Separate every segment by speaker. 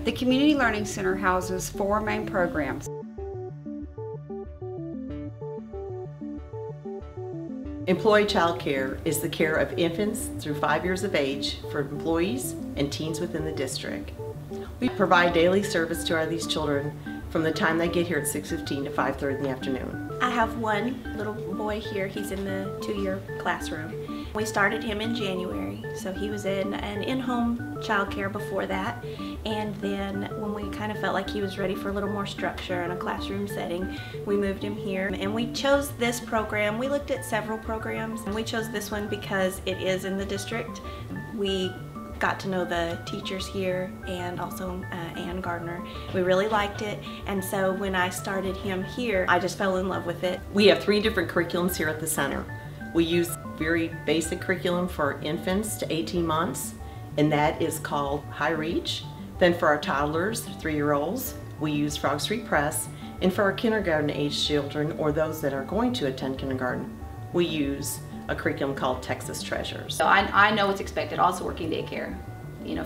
Speaker 1: The Community Learning Center houses 4 main programs.
Speaker 2: Employee childcare is the care of infants through 5 years of age for employees and teens within the district. We provide daily service to these children from the time they get here at 6:15 to 5:30 in the afternoon.
Speaker 3: I have one little boy here. He's in the 2-year classroom. We started him in January, so he was in an in-home childcare before that. And then when we kind of felt like he was ready for a little more structure in a classroom setting, we moved him here. And we chose this program. We looked at several programs, and we chose this one because it is in the district. We got to know the teachers here and also Ann Gardner. We really liked it, and so when I started him here, I just fell in love with it.
Speaker 2: We have 3 different curriculums here at the center. We use very basic curriculum for infants to 18 months, and that is called High Reach. Then for our toddlers, 3-year-olds, we use Frog Street Press, and for our kindergarten age children or those that are going to attend kindergarten, we use a curriculum called Texas Treasures.
Speaker 4: So I know what's expected, also working daycare,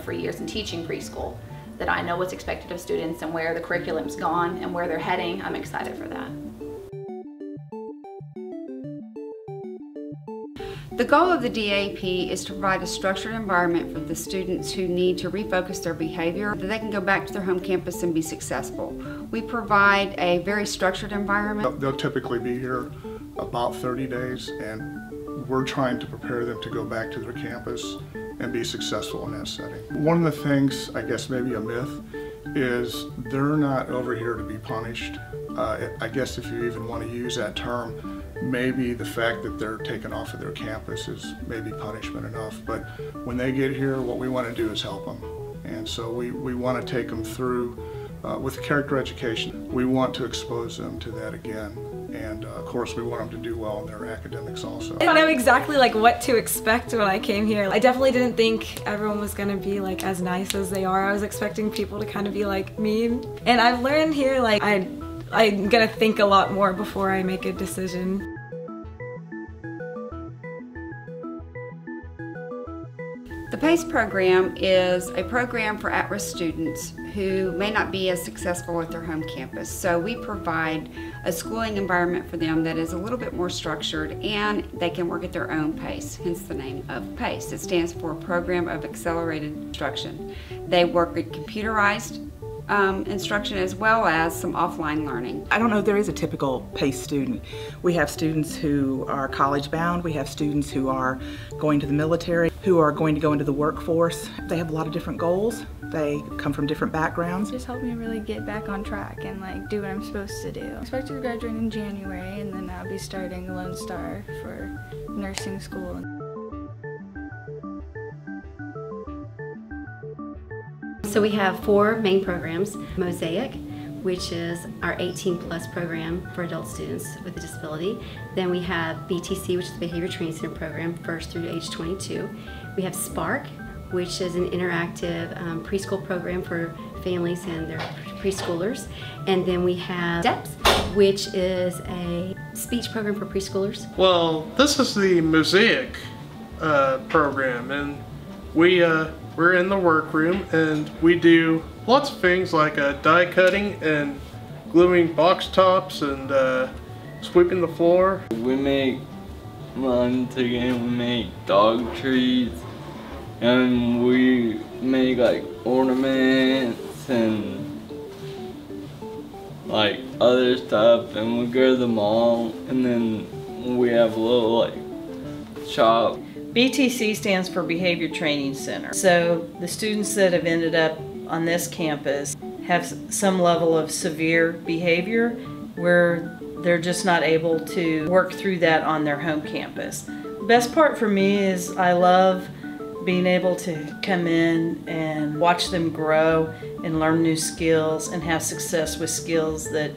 Speaker 4: for years and teaching preschool, that I know what's expected of students and where the curriculum's gone and where they're heading. I'm excited for that.
Speaker 1: The goal of the DAP is to provide a structured environment for the students who need to refocus their behavior, that they can go back to their home campus and be successful. We provide a very structured environment.
Speaker 5: They'll typically be here about 30 days, and we're trying to prepare them to go back to their campus and be successful in that setting. One of the things, I guess maybe a myth, is they're not over here to be punished. I guess if you even want to use that term, maybe the fact that they're taken off of their campus is maybe punishment enough, but when they get here, what we want to do is help them. And so we want to take them through, with character education, we want to expose them to that again. And of course we want them to do well in their academics also.
Speaker 6: I didn't know exactly what to expect when I came here. I definitely didn't think everyone was going to be as nice as they are. I was expecting people to kind of be mean. And I've learned here I'm going to think a lot more before I make a decision.
Speaker 1: The PACE program is a program for at-risk students who may not be as successful at their home campus. So we provide a schooling environment for them that is a little bit more structured, and they can work at their own pace, hence the name of PACE. It stands for Program of Accelerated Instruction. They work with computerized instruction as well as some offline learning.
Speaker 7: I don't know if there is a typical PACE student. We have students who are college bound, we have students who are going to the military, who are going to go into the workforce. They have a lot of different goals. They come from different backgrounds.
Speaker 8: It just helped me really get back on track and do what I'm supposed to do. I'm expected to graduate in January, and then I'll be starting Lone Star for nursing school.
Speaker 9: So we have 4 main programs. Mosaic, which is our 18+ program for adult students with a disability. Then we have BTC, which is the Behavior Training Center program, first through age 22. We have Spark, which is an interactive preschool program for families and their preschoolers. And then we have STEPS, which is a speech program for preschoolers.
Speaker 10: Well, this is the Mosaic program, and we're in the workroom, and we do lots of things like die cutting and gluing box tops and sweeping the floor.
Speaker 11: We make lunch again, we make dog treats, and we make ornaments and other stuff, and we go to the mall, and then we have a little shop.
Speaker 12: BTC stands for Behavior Training Center. So the students that have ended up on this campus have some level of severe behavior where they're just not able to work through that on their home campus. The best part for me is I love being able to come in and watch them grow and learn new skills and have success with skills that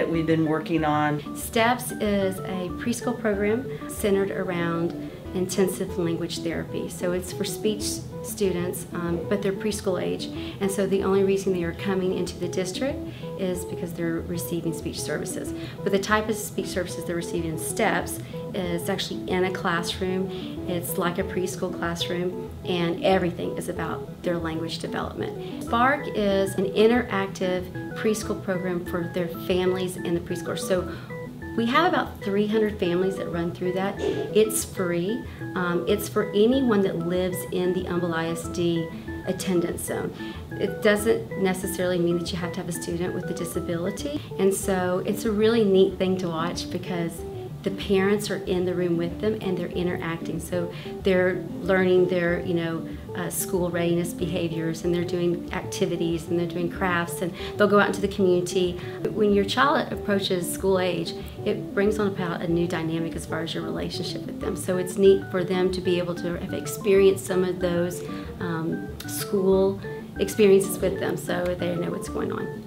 Speaker 12: we've been working on.
Speaker 9: STEPS is a preschool program centered around intensive language therapy. So it's for speech students, but they're preschool age. And so the only reason they are coming into the district is because they're receiving speech services. But the type of speech services they're receiving in STEPS is actually in a classroom. It's like a preschool classroom, and everything is about their language development. Spark is an interactive preschool program for their families and the preschoolers. So we have about 300 families that run through that. It's free. It's for anyone that lives in the Humble ISD attendance zone. It doesn't necessarily mean that you have to have a student with a disability. And so it's a really neat thing to watch because the parents are in the room with them and they're interacting. So they're learning their, school readiness behaviors, and they're doing activities and they're doing crafts, and they'll go out into the community. When your child approaches school age, it brings on about a new dynamic as far as your relationship with them. So it's neat for them to be able to have experienced some of those school experiences with them, so they know what's going on.